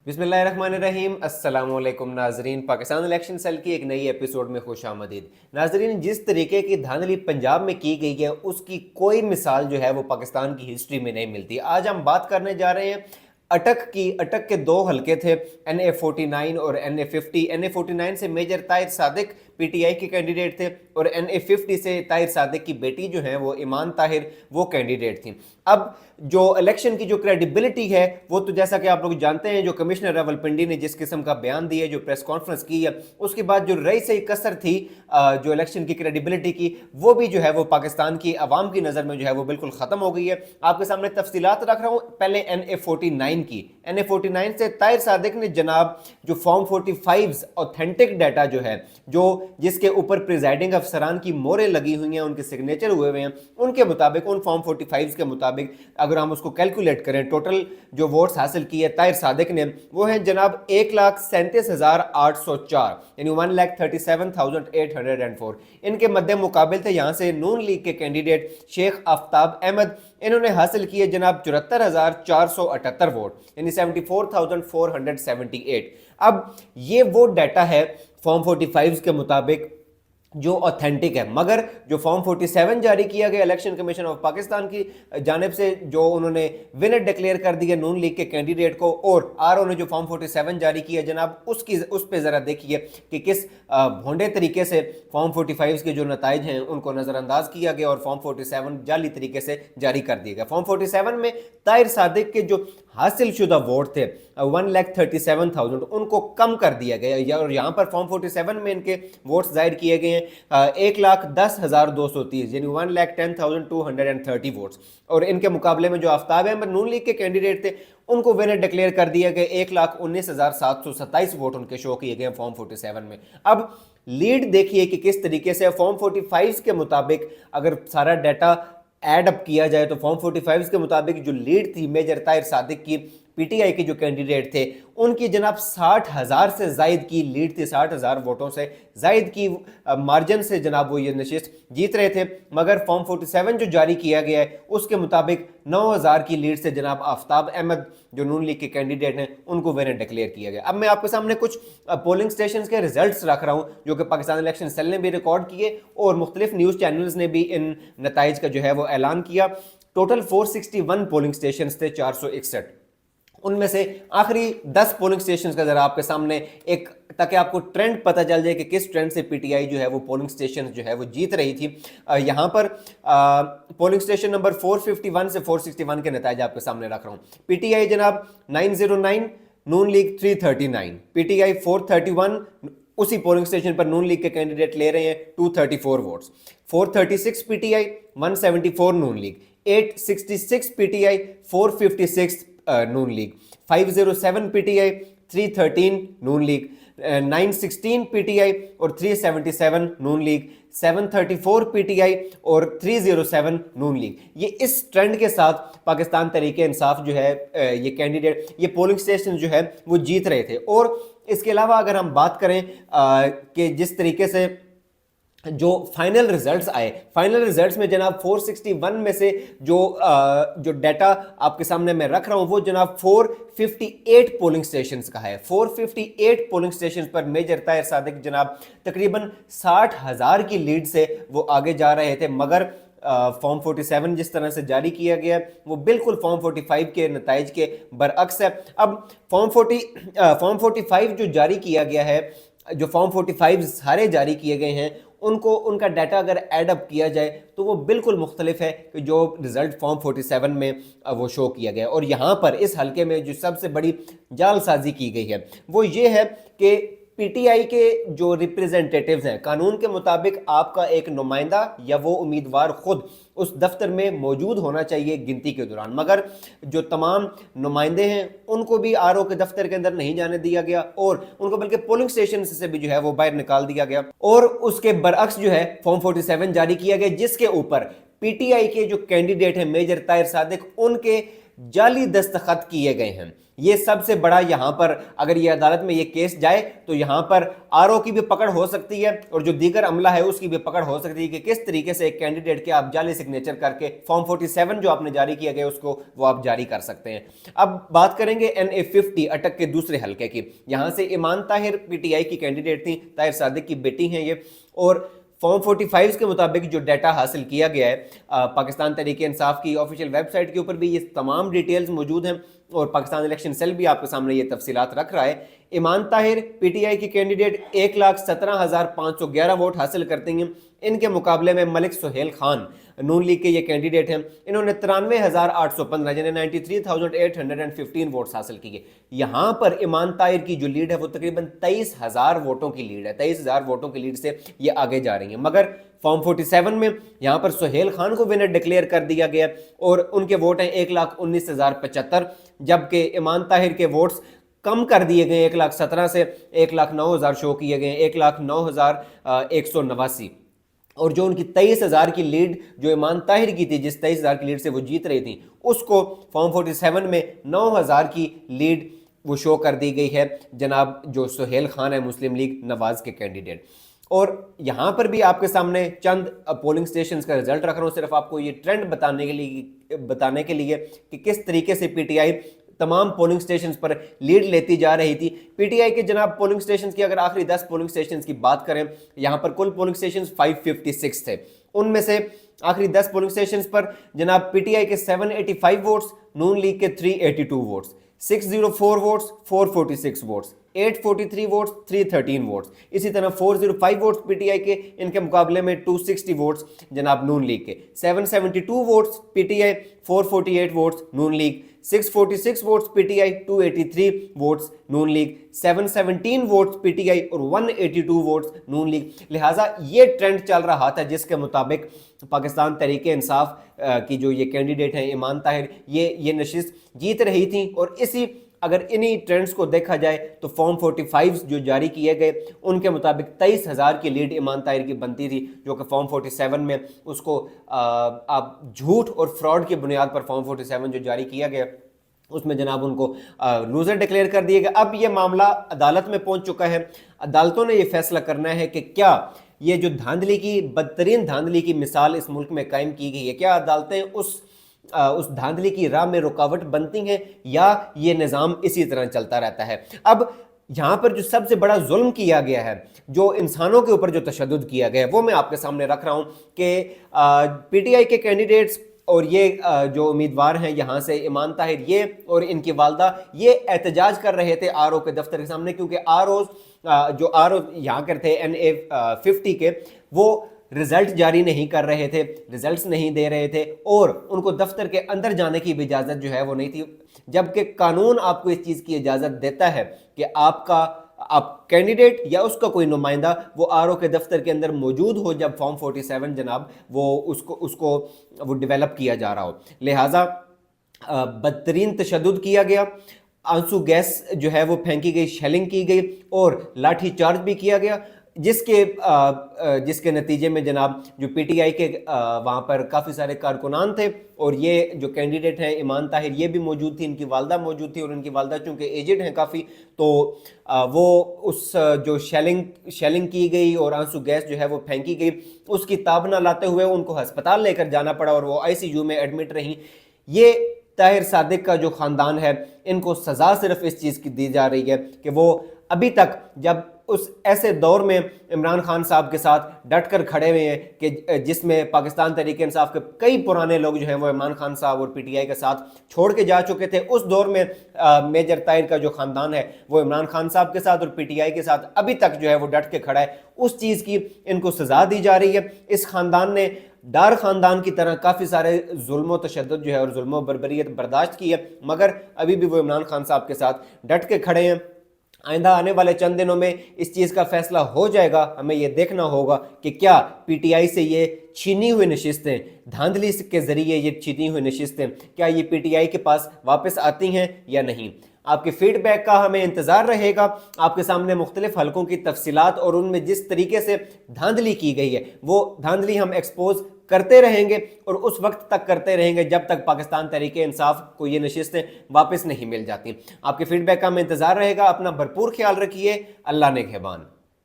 बिस्मिल्लाहिर्रहमानिर्रहीम। अस्सलाम वालेकुम नाजरीन, पाकिस्तान इलेक्शन सेल की एक नई एपिसोड में खुश आमदीद। नाजरीन, जिस तरीके की धांधली पंजाब में की गई है उसकी कोई मिसाल जो है वो पाकिस्तान की हिस्ट्री में नहीं मिलती। आज हम बात करने जा रहे हैं अटक के दो हलके थे, NA49 और NA50। NA49 से मेजर ताहिर सादिक PTI के कैंडिडेट थे और NA50 से ताहिर सादिक की बेटी जो है वो ईमान ताहिर वो कैंडिडेट थी। अब जो इलेक्शन की जो क्रेडिबिलिटी है वो तो जैसा कि आप लोग जानते हैं, जो कमिश्नर रावलपिंडी ने जिस किस्म का बयान दिया, जो प्रेस कॉन्फ्रेंस की है, उसके बाद जो रही सही कसर थी जो इलेक्शन की क्रेडिबिलिटी की, वो भी जो है वो पाकिस्तान की आवाम की नज़र में जो है वो बिल्कुल ख़त्म हो गई है। आपके सामने तफसीलात रख रहा हूँ। पहले NA49 की। NA49 से ताहिर सादिक ने जनाब जो फॉर्म 45 ऑथेंटिक डाटा जो है, जो जिसके ऊपर प्रिजाइडिंग अफसरान की मोहरें लगी हुई हैं, उनके सिग्नेचर हुए हुए हैं, उनके मुताबिक, उन फॉर्म 45 के मुताबिक अगर हम उसको कैलकुलेट करें, टोटल जो वोट्स हासिल किए ताहिर सादिक ने वो हैं जनाब 1,37,804, यानी 1,37,804। इनके मध्य मुकाबिल थे यहाँ से नून लीग के कैंडिडेट शेख आफ्ताब अहमद। इन्होंने हासिल किए जनाब 74,478 वोट, यानी 74,478। अब ये वो डाटा है फॉर्म 45 के मुताबिक जो ऑथेंटिक है, मगर जो फॉर्म 47 जारी किया गया इलेक्शन कमीशन ऑफ पाकिस्तान की जानिब से, जो उन्होंने विनर डिक्लेयर कर दिया नून लीग के कैंडिडेट को, और आरओ ने जो फॉर्म 47 जारी किया जनाब, उस पे ज़रा देखिए कि किस भोंडे तरीके से फॉर्म 45 के जो नताइज हैं उनको नज़रअंदाज किया गया और फॉर्म 47 जाली तरीके से जारी कर दिया गया। फॉर्म 47 में ताहिर सादिक के जो हासिल शुदा वोट थे 1,37,000, उनको कम कर दिया गया और यहाँ पर फॉर्म 47 में इनके वोट्स जाहिर किए गए हैं 1,10,230, यानी 1,10,230 वोट्स। और इनके मुकाबले में जो आफ्ताब अहमद नून लीग के कैंडिडेट थे उनको विनर डिक्लेयर कर दिया गया, 1,19,727 वोट उनके शो किए गए फॉर्म 47 में। अब लीड देखिए कि किस तरीके से फॉर्म 45 के मुताबिक अगर सारा डाटा एड अप किया जाए तो फॉर्म 45 के मुताबिक जो लीड थी मेजर ताहिर सादिक की, PTI के जो कैंडिडेट थे उनकी जनाब 60,000 से जायद की लीड थी, 60,000 वोटों से जायद की मार्जिन से जनाब वो ये नशिस्त जीत रहे थे। मगर फॉर्म 47 जो जारी किया गया है उसके मुताबिक 9,000 की लीड से जनाब आफ्ताब अहमद जो नून लीग के कैंडिडेट हैं उनको विनर डिक्लेयर किया गया। अब मैं आपके सामने कुछ पोलिंग स्टेशन के रिजल्ट्स रख रहा हूँ जो कि पाकिस्तान इलेक्शन सेल ने भी रिकॉर्ड किए और मुख्तलिफ न्यूज़ चैनल्स ने भी इन नताइज का जो है वो ऐलान किया। टोटल 461 पोलिंग स्टेशन थे, 461। उनमें से आखिरी 10 पोलिंग स्टेशन का जरा आपके सामने एक, ताकि आपको ट्रेंड पता चल जाए कि किस ट्रेंड से PTI जो है वो पोलिंग स्टेशन जो है वो जीत रही थी। यहाँ पर पोलिंग स्टेशन नंबर 451 से 461 के नतीजे आपके सामने रख रहा हूँ। PTI जनाब 909, नून लीग 339, PTI 431, उसी पोलिंग स्टेशन पर नून लीग के कैंडिडेट ले रहे हैं 234 वोट्स। 436 PTI, 174 नून लीग, 866 PTI, 456 नून लीग, 507 PTI, 313 नून लीग, 916 PTI और 377 नून लीग, 734 PTI और 307 नून लीग। ये इस ट्रेंड के साथ पाकिस्तान तहरीक इंसाफ जो है ये कैंडिडेट, ये पोलिंग स्टेशन जो है वो जीत रहे थे। और इसके अलावा अगर हम बात करें कि जिस तरीके से जो फाइनल रिजल्ट्स आए, फाइनल रिजल्ट्स में जनाब 461 में से जो डाटा आपके सामने मैं रख रहा हूं वो जनाब 458 पोलिंग स्टेशंस का है। 458 पोलिंग स्टेशंस पर मेजर ताहिर सादिक जनाब तकरीबन 60,000 की लीड से वो आगे जा रहे थे। मगर फॉर्म 47 जिस तरह से जारी किया गया वो बिल्कुल फॉर्म 45 के नताइज के बरअक्स है। अब फॉर्म 45 जो जारी किया गया है, जो फॉर्म 45 सारे जारी किए गए हैं उनको, उनका डाटा अगर एड अप किया जाए तो वो बिल्कुल मुख्तलिफ है कि जो रिजल्ट फॉर्म 47 में वो शो किया गया। और यहाँ पर इस हलके में जो सबसे बड़ी जालसाजी की गई है वो ये है कि PTI के जो रिप्रेजेंटेटिव्स हैं, कानून के मुताबिक आपका एक नुमाइंदा या वो उम्मीदवार खुद उस दफ्तर में मौजूद होना चाहिए गिनती के दौरान, मगर जो तमाम नुमाइंदे हैं उनको भी RO के दफ्तर के अंदर नहीं जाने दिया गया और उनको बल्कि पोलिंग स्टेशन से भी जो है वो बाहर निकाल दिया गया। और उसके बरअक्स जो है फॉर्म 47 जारी किया गया जिसके ऊपर PTI के जो कैंडिडेट हैं मेजर ताहिर सादिक, उनके जाली दस्तखत किए गए हैं। ये सबसे बड़ा यहाँ पर अगर ये अदालत में ये केस जाए तो यहाँ पर आरओ की भी पकड़ हो सकती है और जो दीगर अमला है उसकी भी पकड़ हो सकती है कि किस तरीके से एक कैंडिडेट के आप जाली सिग्नेचर करके फॉर्म 47 जो आपने जारी किया गया उसको वो आप जारी कर सकते हैं। अब बात करेंगे NA50 अटक के दूसरे हलके की। यहाँ से ईमान ताहिर PTI की कैंडिडेट थी, ताहिर सादिक की बेटी हैं ये, और फॉर्म 45 के मुताबिक जो डाटा हासिल किया गया है पाकिस्तान तहरीक इंसाफ की ऑफिशियल वेबसाइट के ऊपर भी ये तमाम डिटेल्स मौजूद हैं और पाकिस्तान इलेक्शन सेल भी आपके सामने ये तफसीलात रख रहा है। ईमान ताहिर PTI की कैंडिडेट 1,17,511 वोट हासिल करती हैं। इनके मुकाबले में मलिक सुहेल खान नून लीग के ये कैंडिडेट हैं, इन्होंने 93,815 यानी 93,815 वोट्स हासिल किए। यहाँ पर ईमान ताहिर की जो लीड है वो तकरीबन 23,000 वोटों की लीड है, 23,000 वोटों की लीड से ये आगे जा रही है। मगर फॉर्म 47 में यहाँ पर सुहेल खान को विनर डिक्लेयर कर दिया गया और उनके वोट हैं 1,19,075, जबकि ईमान ताहिर के वोट्स कम कर दिए गए 1,17,000 से 1,09,000 शो किए गए, 1,09,189। और जो उनकी 23,000 की लीड जो ईमान ताहिर की थी, जिस 23,000 की लीड से वो जीत रही थी, उसको फॉर्म 47 में 9,000 की लीड वो शो कर दी गई है जनाब जो सुहेल खान है मुस्लिम लीग नवाज के कैंडिडेट। और यहाँ पर भी आपके सामने चंद पोलिंग स्टेशंस का रिजल्ट रख रहा हूँ सिर्फ आपको ये ट्रेंड बताने के लिए कि किस तरीके से PTI तमाम पोलिंग स्टेशंस पर लीड लेती जा रही थी। PTI के जनाब पोलिंग स्टेशंस की अगर आखिरी 10 पोलिंग स्टेशंस की बात करें, यहाँ पर कुल पोलिंग स्टेशंस 556 थे, उनमें से आखिरी 10 पोलिंग स्टेशंस पर जनाब PTI के 785 वोट्स, नून लीग के 382 votes, 604 votes, 446 votes, 843 votes, 313 votes. इसी तरह 405 वोट्स PTI के, इनके मुकाबले में 260 वोट्स जनाब नून लीग के, 772 वोट्स PTI, 448 वोट्स नून लीग, 646 वोट्स PTI, 283 वोट्स नून लीग, 717 वोट्स PTI और 182 वोट्स नून लीग। लिहाजा ये ट्रेंड चल रहा था जिसके मुताबिक पाकिस्तान तहरीक इंसाफ की जो ये कैंडिडेट हैं ईमान ताहिर ये नशिस्त जीत रही थी। और इसी अगर इन्हीं ट्रेंड्स को देखा जाए तो फॉर्म 45 जो जारी किए गए उनके मुताबिक 23,000 की लीड ईमान ताहिर की बनती थी, जो कि फॉर्म 47 में उसको आप झूठ और फ्रॉड की बुनियाद पर फॉर्म 47 जो जारी किया गया उसमें जनाब उनको लूज़र डिक्लेयर कर दिया गया। अब ये मामला अदालत में पहुंच चुका है। अदालतों ने ये फैसला करना है कि क्या ये जो धांधली की बदतरीन धांधली की मिसाल इस मुल्क में कायम की गई है, क्या अदालतें उस धांधली की राह में रुकावट बनती हैं या ये निज़ाम इसी तरह चलता रहता है। अब यहाँ पर जो सबसे बड़ा जुल्म किया गया है, जो इंसानों के ऊपर जो तशद्दुद किया गया है, वो मैं आपके सामने रख रहा हूँ कि PTI के कैंडिडेट्स और ये जो उम्मीदवार हैं यहाँ से ईमान ताहिर ये और इनकी वालदा ये एहतजाज कर रहे थे आरओ के दफ्तर के सामने, क्योंकि जो आरओ यहाँ के थे NA50 के, वो रिजल्ट जारी नहीं कर रहे थे, रिजल्ट्स नहीं दे रहे थे और उनको दफ्तर के अंदर जाने की भी इजाज़त जो है वो नहीं थी, जबकि कानून आपको इस चीज़ की इजाज़त देता है कि आप कैंडिडेट या उसका कोई नुमाइंदा वो आरओ के दफ्तर के अंदर मौजूद हो जब फॉर्म 47 जनाब वो उसको वो डेवलप किया जा रहा हो। लिहाजा बदतरीन तशद्दुद किया गया, आंसू गैस जो है वो फेंकी गई, शेलिंग की गई और लाठी चार्ज भी किया गया, जिसके नतीजे में जनाब जो PTI के वहाँ पर काफ़ी सारे कारकुनान थे और ये जो कैंडिडेट हैं ईमान ताहिर ये भी मौजूद थी, इनकी वालदा मौजूद थी और इनकी वालदा चूँकि एजेड हैं काफ़ी, तो वो उस जो शेलिंग की गई और आंसू गैस जो है वो फेंकी गई उसकी ताब ना लाते हुए उनको अस्पताल लेकर जाना पड़ा और वो ICU में एडमिट रहीं। ये ताहिर सादिक का जो ख़ानदान है इनको सज़ा सिर्फ इस चीज़ की दी जा रही है कि वो अभी तक जब उस ऐसे दौर में इमरान खान साहब के साथ डट कर खड़े हुए हैं कि जिसमें पाकिस्तान तहरीक इंसाफ के कई पुराने लोग जो हैं वो इमरान खान साहब और PTI के साथ छोड़ के जा चुके थे, उस दौर में मेजर ताहिर का जो ख़ानदान है वो इमरान खान साहब के साथ और PTI के साथ अभी तक जो है वो डट के खड़ा है, उस चीज़ की इनको सज़ा दी जा रही है। इस ख़ानदान ने डार ख़ानदान की तरह काफ़ी सारे जुल्म व तशद्दुद जो है और जुल्म व बर्बरियत बर्दाश्त की है, मगर अभी भी वो इमरान खान साहब के साथ डट के खड़े हैं। आइंदा आने वाले चंद दिनों में इस चीज़ का फैसला हो जाएगा। हमें ये देखना होगा कि क्या PTI से ये छीनी हुई नशिस्तें, धांधली के ज़रिए ये छीनी हुई नशिस्तें क्या ये PTI के पास वापस आती हैं या नहीं। आपके फीडबैक का हमें इंतज़ार रहेगा। आपके सामने मुख्तलिफ हलकों की तफसीलात और उनमें जिस तरीके से धांधली की गई है वो धांधली हम एक्सपोज کرتے رہیں گے اور اس وقت تک کرتے رہیں گے جب تک پاکستان تحریک انصاف کو یہ نشستیں واپس نہیں مل جاتی۔ آپ کے فیڈ بیک کا ہمیں انتظار رہے گا، اپنا بھرپور خیال رکھیے، اللہ نگہبان۔